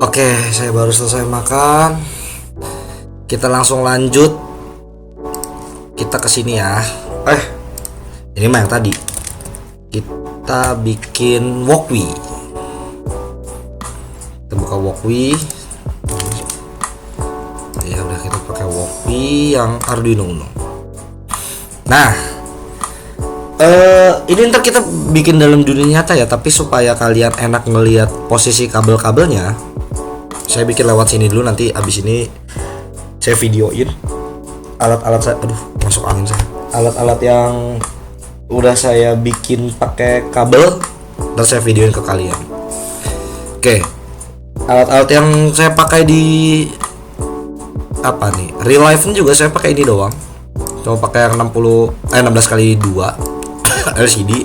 Oke, saya baru selesai makan. Kita langsung lanjut. Kita ke sini ya. Ini mah yang tadi. Kita bikin walkway. Kita buka walkway. Ya udah, kita pakai walkway yang Arduino Uno. Nah, ini ntar kita bikin dalam dunia nyata ya, tapi supaya kalian enak ngelihat posisi kabel-kabelnya, saya bikin lewat sini dulu. Nanti abis ini saya videoin alat-alat saya. Aduh, masuk angin saya. Alat-alat yang udah saya bikin pakai kabel, dan saya videoin ke kalian. Oke, alat-alat yang saya pakai di apa nih, real life juga saya pakai ini doang. Cuma pakai yang 16 kali 2 LCD.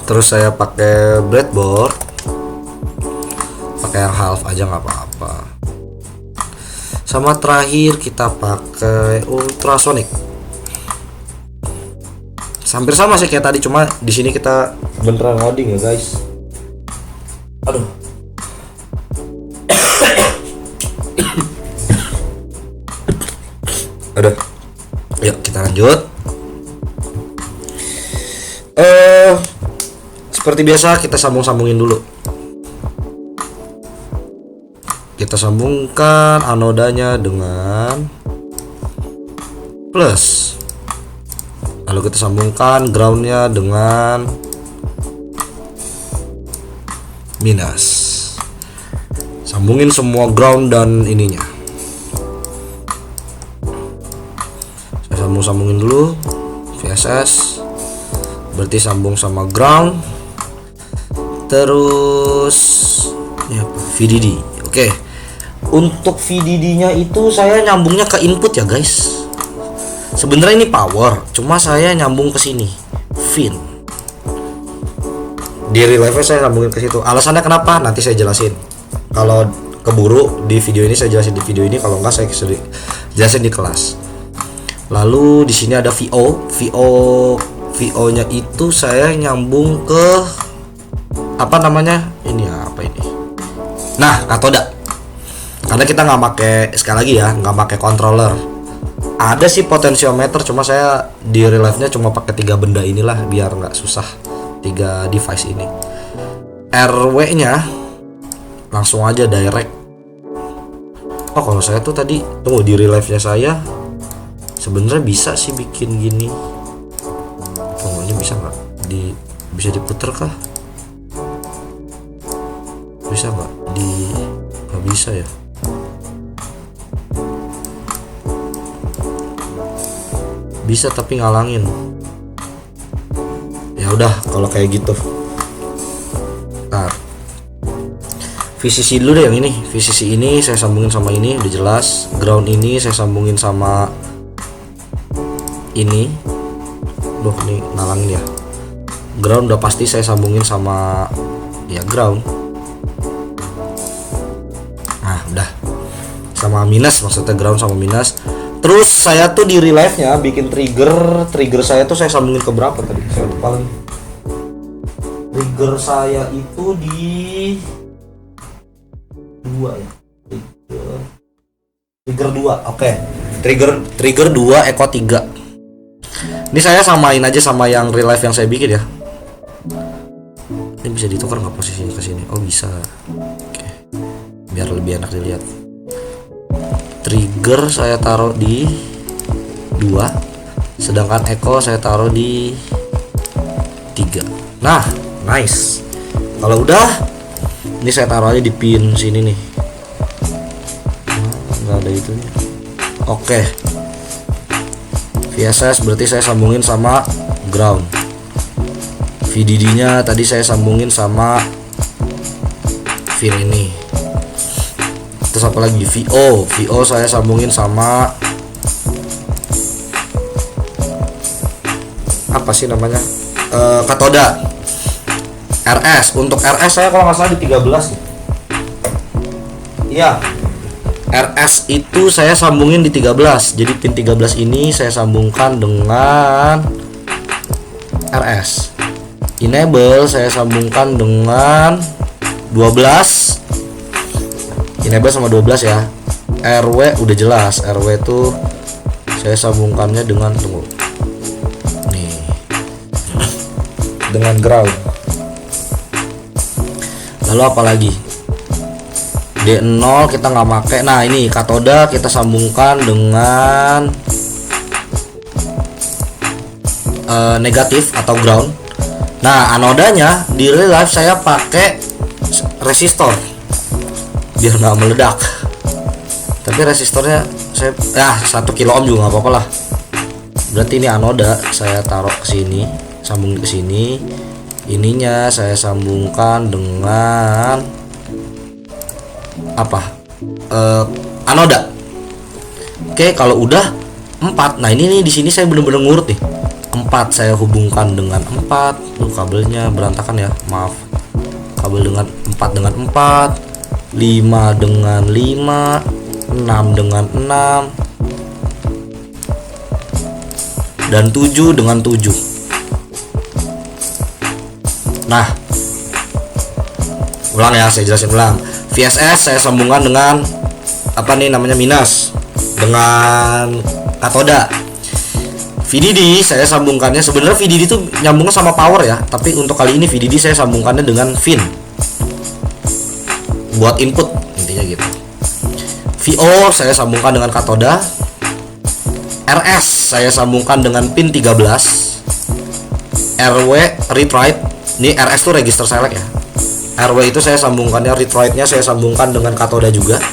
Terus saya pakai breadboard, pakai yang half aja nggak apa-apa. Sama terakhir kita pakai ultrasonic. Hampir sama sih kayak tadi, cuma di sini kita beneran loading ya guys. Aduh. Udah. Yuk kita lanjut. Seperti biasa kita sambung-sambungin dulu. Kita sambungkan anodanya dengan plus. Lalu kita sambungkan groundnya dengan minus. Sambungin semua ground dan ininya. Saya sambungin dulu VSS, berarti sambung sama ground. Terus ini apa? VDD. Oke. Untuk VDD-nya itu saya nyambungnya ke input ya guys. Sebenarnya ini power, cuma saya nyambung ke sini, fin. Di real life saya sambungin ke situ. Alasannya kenapa? Nanti saya jelasin. Kalau keburu di video ini saya jelasin di video ini, kalau enggak saya jelasin di kelas. Lalu di sini ada VO-nya itu saya nyambung ke apa namanya? Ini apa ini? Nah, katoda. Karena kita nggak pakai, sekali lagi ya, nggak pakai controller. Ada sih potensiometer, cuma saya di real life-nya cuma pakai 3 benda inilah biar nggak susah, 3 device ini. RW-nya langsung aja direct. Oh, kalau saya tuh tadi tunggu, di real life-nya saya sebenarnya bisa sih bikin gini. Tunggunya bisa nggak? Bisa diputer kah? Bisa nggak? Nggak bisa ya. Bisa tapi ngalangin. Ya udah kalau kayak gitu. Nah, VCC dulu deh yang ini. VCC ini saya sambungin sama ini, udah jelas. Ground ini saya sambungin sama ini. Duh, nih ngalangin ya. Ground udah pasti saya sambungin sama ya ground. Nah, udah. Sama minus, maksudnya ground sama minus. Terus saya tuh di real life-nya bikin trigger saya tuh saya sambungin ke berapa tadi? Saya lupa lagi. Trigger saya itu di 2 ya. Trigger 2. Oke. Trigger 2 Echo 3. Ini saya samain aja sama yang real life yang saya bikin ya. Ini bisa ditukar nggak posisinya ke sini? Oh, bisa. Oke. Biar lebih enak dilihat. Trigger saya taruh di 2, sedangkan echo saya taruh di 3. Nah, nice. Kalau udah, ini saya taruh aja di pin sini nih. Nggak ada itunya. Oke. VSS berarti saya sambungin sama ground. VDD-nya tadi saya sambungin sama pin ini. Terus apa lagi? VO saya sambungin sama apa sih namanya? Katoda. RS. Untuk RS saya kalau nggak salah di 13 nih. Iya. RS itu saya sambungin di 13. Jadi pin 13 ini saya sambungkan dengan RS. Enable saya sambungkan dengan 12 enable sama 12 ya. RW udah jelas, RW tuh saya sambungkannya dengan, tunggu nih, dengan ground. Lalu apa lagi? D0 kita nggak pakai. Nah ini katoda kita sambungkan dengan negatif atau ground. Nah anodanya di real life saya pakai resistor biar nggak meledak. Tapi resistornya saya 1 kilo ohm juga nggak apa-apa lah. Berarti ini anoda saya taruh ke sini, sambung ke sini. Ininya saya sambungkan dengan apa? Anoda. Oke, kalau udah 4. Nah, ini nih di sini saya bener-bener ngurut nih. 4 saya hubungkan dengan 4. Kabelnya berantakan ya, maaf. Kabel dengan 4 dengan 4, 5 dengan 5, 6 dengan 6, dan 7 dengan 7. Nah, ulang ya, saya jelasin ulang. VSS saya sambungkan dengan apa nih namanya, minus, dengan katoda. VDD saya sambungkannya, sebenarnya VDD itu nyambungnya sama power ya, tapi untuk kali ini VDD saya sambungkannya dengan VIN buat input, intinya gitu. VO saya sambungkan dengan katoda. RS saya sambungkan dengan pin 13. RW read write, ini RS itu register select ya. RW itu saya sambungkannya, read write-nya saya sambungkan dengan katoda juga.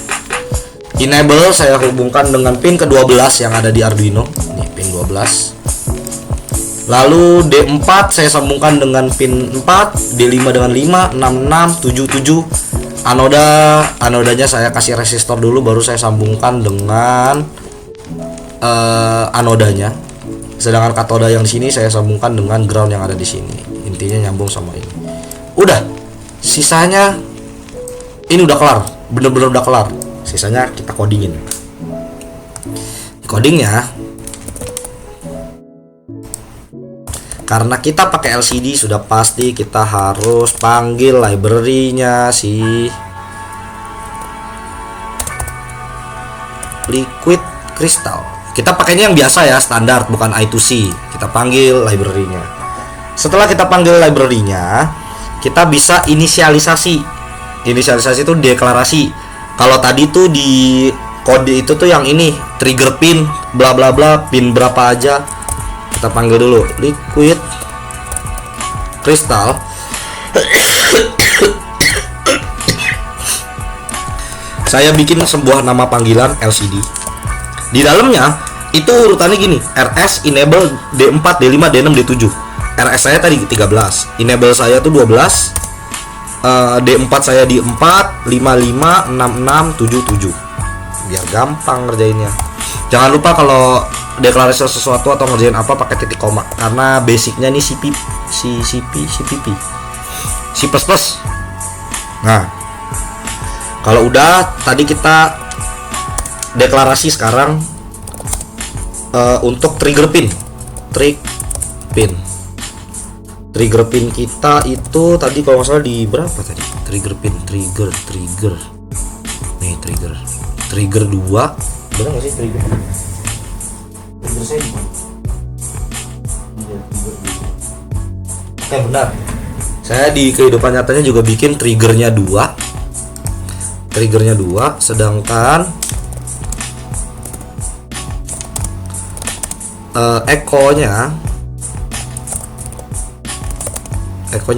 Enable saya hubungkan dengan pin ke-12 yang ada di Arduino, ini pin 12. Lalu D4 saya sambungkan dengan pin 4, D5 dengan 5, 6, 7. Anodanya saya kasih resistor dulu, baru saya sambungkan dengan anodanya. Sedangkan katoda yang di sini saya sambungkan dengan ground yang ada di sini. Intinya nyambung sama ini. Udah. Sisanya ini udah kelar, bener-bener udah kelar. Sisanya kita codingin. Codingnya, karena kita pakai LCD sudah pasti kita harus panggil library-nya si Liquid Crystal. Kita pakainya yang biasa ya, standar, bukan I2C. Kita panggil library-nya. Setelah kita panggil library-nya, kita bisa inisialisasi. Inisialisasi itu deklarasi. Kalau tadi tuh di kode itu tuh yang ini trigger pin bla bla bla, pin berapa aja. Kita panggil dulu Liquid Crystal. Saya bikin sebuah nama panggilan LCD. Di dalamnya itu urutannya gini: RS enable D4, D5, D6, D7. RS saya tadi 13, enable saya tuh 12, D4 saya di 4, 5, 5, 6, 6, 7, 7. Biar gampang ngerjainnya. Jangan lupa kalau deklarasi sesuatu atau ngerjain apa pakai titik koma, karena basicnya nih CPP. Nah, kalau udah tadi kita deklarasi, sekarang untuk trigger pin. Trigger pin kita itu tadi kalau nggak salah di berapa tadi? Trigger pin, trigger. Nih trigger 2. Benar nggak sih trigger? Trigger saya di mana? Oke, benar. Saya di kehidupan nyatanya juga bikin triggernya 2. Sedangkan ekonya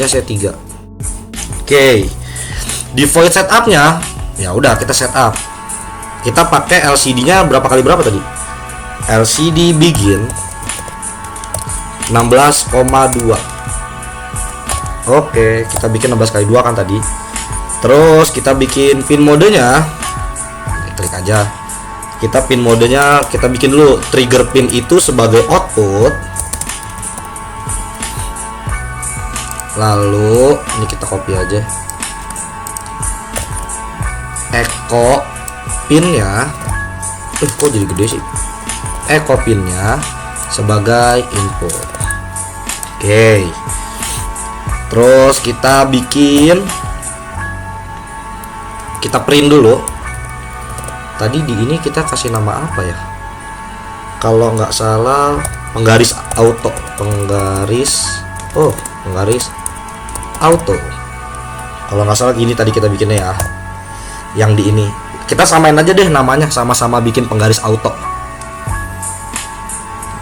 saya 3. Oke. Di void setupnya ya udah kita setup. Kita pakai LCD-nya berapa kali berapa tadi? LCD begin 16,2. Oke, kita bikin 16 kali 2 kan tadi. Terus kita bikin pin modenya. Klik aja. Kita pin modenya kita bikin dulu. Trigger pin itu sebagai output. Lalu ini kita copy aja. Echo pinnya, kok jadi gede sih? Echo pinnya sebagai input. Oke. Terus kita bikin kita print dulu. Tadi di ini kita kasih nama apa ya? Kalau nggak salah penggaris auto, penggaris auto. Kalau nggak salah gini tadi kita bikinnya ya. Yang di ini kita samain aja deh namanya, sama-sama bikin penggaris auto.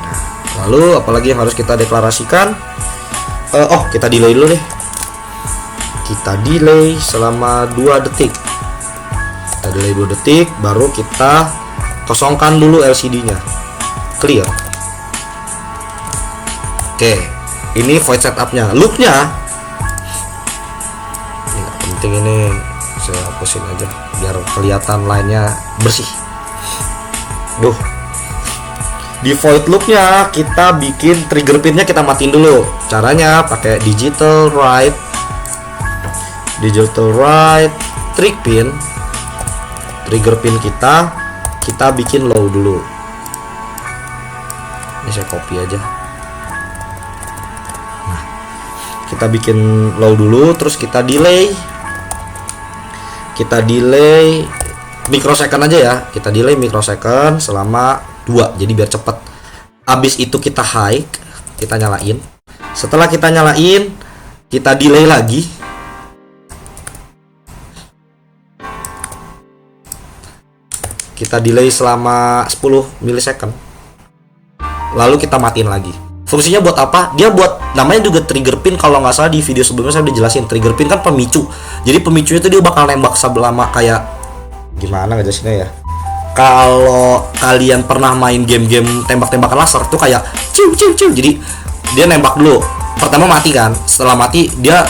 Nah, lalu apalagi yang harus kita deklarasikan? Kita delay dulu deh. Kita delay selama 2 detik. Kita delay 2 detik, baru kita kosongkan dulu LCD-nya. Clear. Oke, ini void setupnya. Loop-nya ini nggak penting, ini saya hapusin aja biar kelihatan lainnya bersih. Di void loop-nya kita bikin trigger pin-nya, kita matiin dulu. Caranya pakai digital write trigger pin kita bikin low dulu. Ini saya copy aja. Nah, kita bikin low dulu, terus kita delay microsecond aja ya. Kita delay microsecond selama 2, jadi biar cepet. Abis itu kita high, kita nyalain. Setelah kita nyalain, kita delay lagi. Kita delay selama 10 milisecond. Lalu kita matiin lagi. Fungsinya buat apa? Dia buat, namanya juga trigger pin. Kalau nggak salah di video sebelumnya saya udah jelasin. Trigger pin kan pemicu. Jadi pemicunya itu dia bakal nembak selama kayak gimana ngejelasinnya ya. Kalau kalian pernah main game-game tembak-tembakan laser tuh kayak ciu ciu ciu. Jadi dia nembak dulu. Pertama mati kan. Setelah mati dia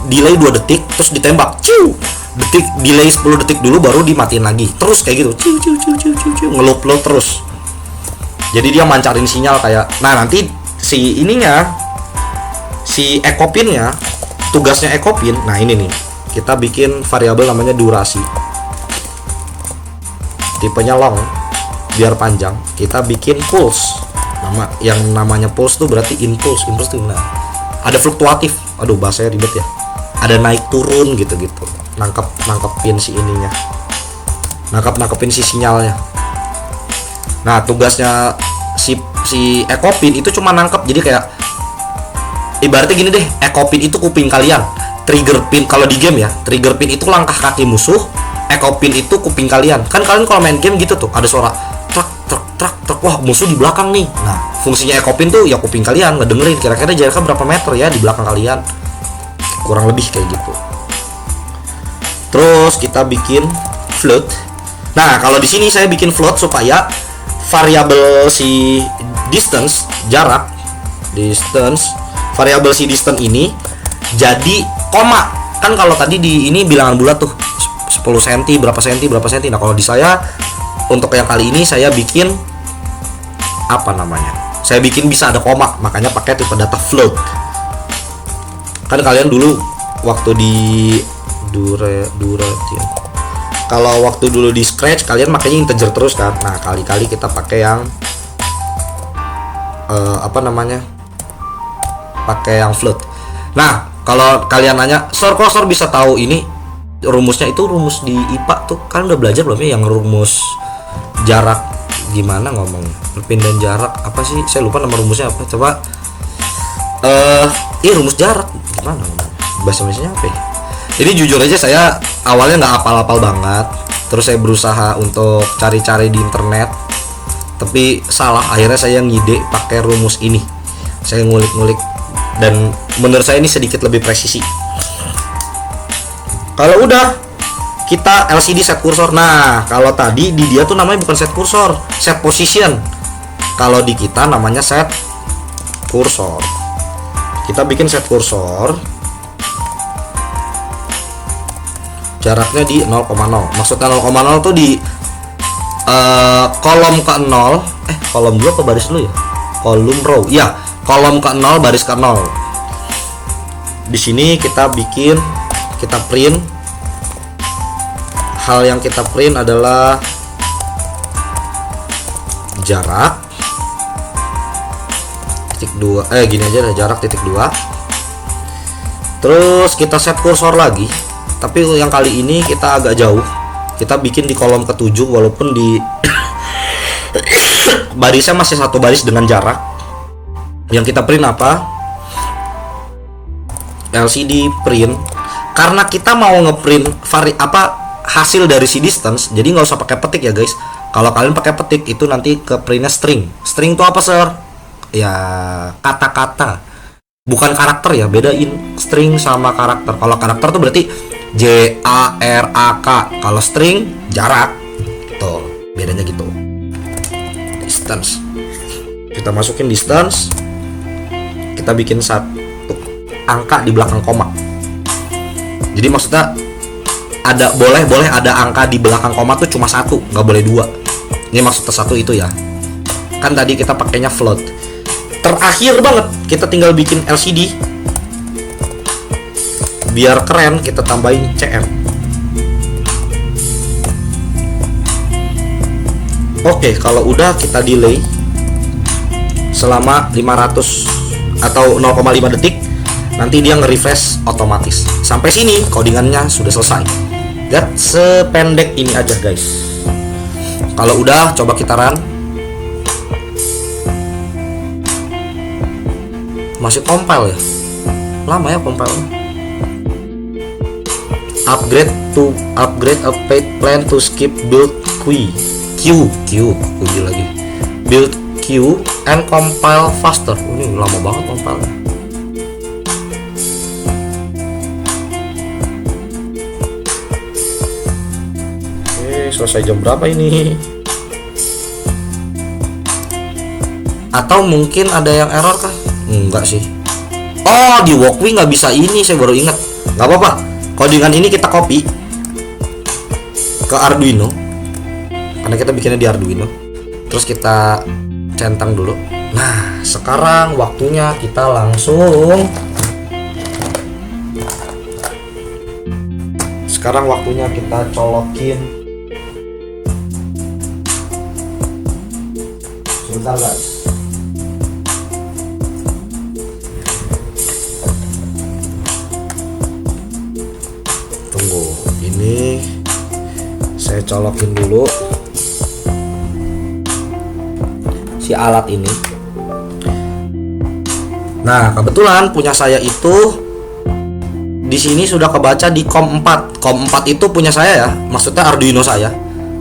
delay 2 detik terus ditembak. Ciu. Delay 10 detik dulu baru dimatiin lagi. Terus kayak gitu. Ciu ciu ciu ciu ciu, ciu. Ngeloop terus. Jadi dia mancarin sinyal kayak. Nah, nanti si ecopinnya, tugasnya ecopin. Nah, ini nih. Kita bikin variabel namanya durasi. Tipenya long biar panjang. Kita bikin pulse. Yang namanya pulse tuh berarti impulse. Impulse tuh ada fluktuatif. Aduh, bahasanya ribet ya. Ada naik turun gitu-gitu. Nangkepin si ininya. Nangkepin si sinyalnya. Nah, tugasnya si ecopin itu cuma nangkep. Jadi kayak ibaratnya gini deh, ecopin itu kuping kalian. Trigger pin kalau di game ya, trigger pin itu langkah kaki musuh, ecopin itu kuping kalian. Kan kalian kalau main game gitu tuh, ada suara truk truk truk truk, wah musuh di belakang nih. Nah, fungsinya ecopin tuh ya kuping kalian ngedengerin kira-kira jaraknya berapa meter ya di belakang kalian. Kurang lebih kayak gitu. Terus kita bikin float. Nah, kalau di sini saya bikin float supaya variabel si distance, jarak, variabel si distance ini jadi koma. Kan kalau tadi di ini bilangan bulat tuh 10 cm, berapa cm. Nah, kalau di saya untuk yang kali ini saya bikin apa namanya? Saya bikin bisa ada koma, makanya pakai tipe data float. Kan kalian dulu waktu di kalau waktu dulu di Scratch kalian makanya integer terus kan. Nah, kali-kali kita pakai yang pakai yang float. Nah, kalau kalian nanya, kok bisa tahu ini rumusnya? Itu rumus di IPA tuh kan udah belajar belum ya, yang rumus jarak gimana ngomong perpindahan jarak apa sih, saya lupa nama rumusnya apa. Coba rumus jarak gimana bahasa Indonesia apa ya? Jadi jujur aja saya awalnya nggak hafal-hafal banget, terus saya berusaha untuk cari-cari di internet, tapi salah. Akhirnya saya ngide pakai rumus ini, saya ngulik-ngulik, dan menurut saya ini sedikit lebih presisi. Kalau udah kita LCD set kursor. Nah, kalau tadi di dia tuh namanya bukan set kursor, set position. Kalau di kita namanya set kursor. Kita bikin set kursor, jaraknya di 0,0. Maksudnya 0,0 tuh di kolom ke 0. Kolom dulu apa baris dulu ya? Kolom row. Ya, kolom ke 0, baris ke 0. Di sini kita print. Hal yang kita print adalah jarak titik 2. Gini aja, jarak titik 2. Terus kita set kursor lagi. tapi yang kali ini kita agak jauh. Kita bikin di kolom ke-7 walaupun di barisnya masih satu baris dengan jarak. Yang kita print apa? LCD print. Karena kita mau ngeprint hasil dari si distance, jadi nggak usah pakai petik ya guys. Kalau kalian pakai petik itu nanti ke printnya string. String itu apa sir? Ya kata-kata, bukan karakter ya. Bedain string sama karakter. Kalau karakter tuh berarti JARAK. Kalau string jarak. Tuh bedanya gitu. Distance. Kita masukin distance. Kita bikin satu angka di belakang koma. Jadi maksudnya boleh ada angka di belakang koma tuh cuma satu, nggak boleh dua. Ini maksudnya satu itu ya. Kan tadi kita pakainya float. Terakhir banget kita tinggal bikin LCD. Biar keren kita tambahin CR. Oke, kalau udah kita delay selama 500 atau 0,5 detik. Nanti dia nge-refresh otomatis. Sampai sini codingannya sudah selesai. Lihat sependek ini aja guys. Kalau udah coba kita run. Masih compile ya. Lama ya compile. Upgrade a paid plan to skip build queue lagi. Build queue and compile faster. Ini lama banget compile. Selesai jam berapa ini? Atau mungkin ada yang error kah? Enggak sih. Oh, di Walkway nggak bisa ini, saya baru ingat. Nggak apa-apa. Codingan ini kita copy ke Arduino, karena kita bikinnya di Arduino. Terus kita centang dulu. Nah, sekarang waktunya kita langsung. Sekarang waktunya kita colokin. Sebentar guys. Tunggu, ini saya colokin dulu si alat ini. Nah, kebetulan punya saya itu di sini sudah kebaca di COM 4. COM 4 itu punya saya ya, maksudnya Arduino saya.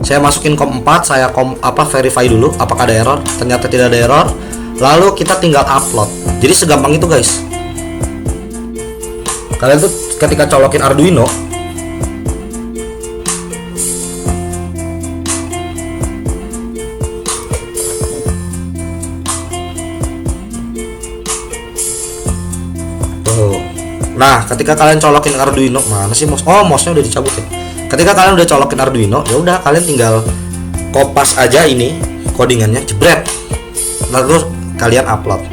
Saya masukin COM 4, saya verify dulu apakah ada error. Ternyata tidak ada error. Lalu kita tinggal upload. Jadi segampang itu guys. Kalian tuh ketika colokin Arduino, nah, ketika kalian colokin Arduino, mana sih mouse? Oh, mouse-nya udah dicabut ya. Ketika kalian udah colokin Arduino, ya udah kalian tinggal kopas aja ini codingannya, jebret. Lalu kalian upload.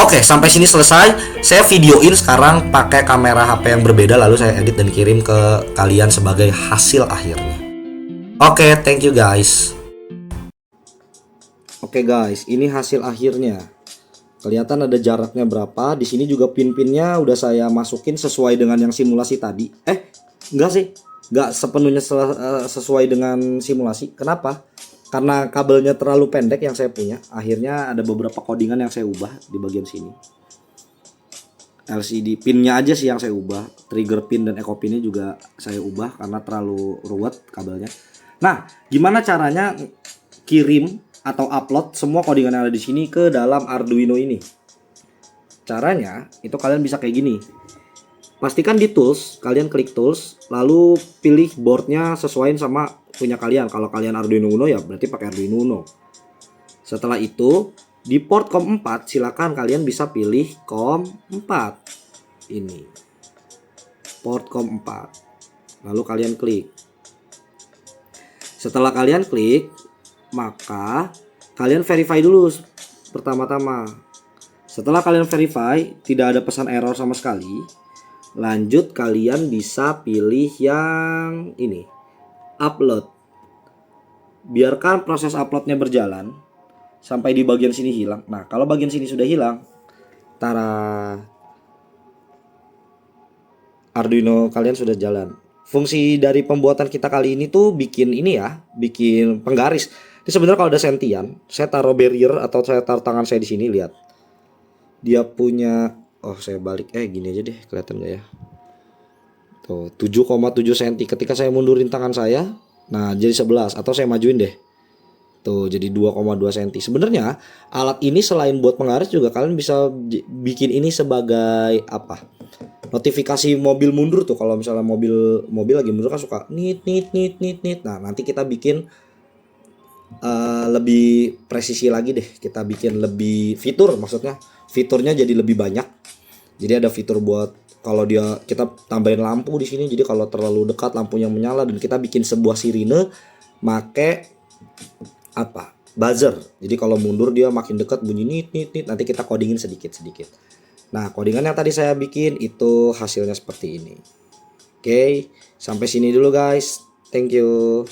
Oke, sampai sini selesai. Saya videoin sekarang pakai kamera HP yang berbeda, lalu saya edit dan kirim ke kalian sebagai hasil akhirnya. Oke, thank you guys. Oke guys, ini hasil akhirnya. Kelihatan ada jaraknya berapa. Di sini juga pin-pinnya udah saya masukin sesuai dengan yang simulasi tadi. Enggak sih, enggak sepenuhnya sesuai dengan simulasi. Kenapa? Karena kabelnya terlalu pendek yang saya punya. Akhirnya ada beberapa codingan yang saya ubah di bagian sini. LCD pinnya aja sih yang saya ubah. Trigger pin dan echo pinnya juga saya ubah karena terlalu ruwet kabelnya. Nah, gimana caranya kirim atau upload semua codingan yang ada di sini ke dalam Arduino ini? Caranya itu kalian bisa kayak gini. Pastikan di tools, kalian klik tools, lalu pilih boardnya sesuaiin sama punya kalian. Kalau kalian Arduino Uno ya berarti pakai Arduino Uno. Setelah itu di port COM 4 silakan kalian bisa pilih COM 4 ini, port COM 4, lalu kalian klik. Setelah kalian klik, maka kalian verify dulu pertama-tama. Setelah kalian verify tidak ada pesan error sama sekali, lanjut kalian bisa pilih yang ini, upload. Biarkan proses uploadnya berjalan sampai di bagian sini hilang. Nah, kalau bagian sini sudah hilang, tara, Arduino kalian sudah jalan. fungsi dari pembuatan kita kali ini tuh bikin ini ya, bikin penggaris. Ini sebenarnya kalau ada sentian, saya taruh barrier atau saya taruh tangan saya di sini, lihat. Dia punya, oh saya balik, gini aja deh, kelihatan nggak ya? Tuh 7,7 cm. Ketika saya mundurin tangan saya, nah jadi 11, atau saya majuin deh. Tuh jadi 2,2 cm. Sebenarnya alat ini selain buat penggaris juga kalian bisa bikin ini sebagai apa? Notifikasi mobil mundur tuh. Kalau misalnya mobil lagi mundur kan suka nit nit nit nit nit. Nah, nanti kita bikin lebih presisi lagi deh. Kita bikin lebih fitur, maksudnya fiturnya jadi lebih banyak. Jadi ada fitur buat kalau dia kita tambahin lampu di sini. Jadi kalau terlalu dekat lampunya menyala, dan kita bikin sebuah sirine make apa? Buzzer. Jadi kalau mundur dia makin dekat bunyi nit nit nit. Nanti kita codingin sedikit-sedikit. Nah, codingan yang tadi saya bikin itu hasilnya seperti ini. Oke, sampai sini dulu guys. Thank you.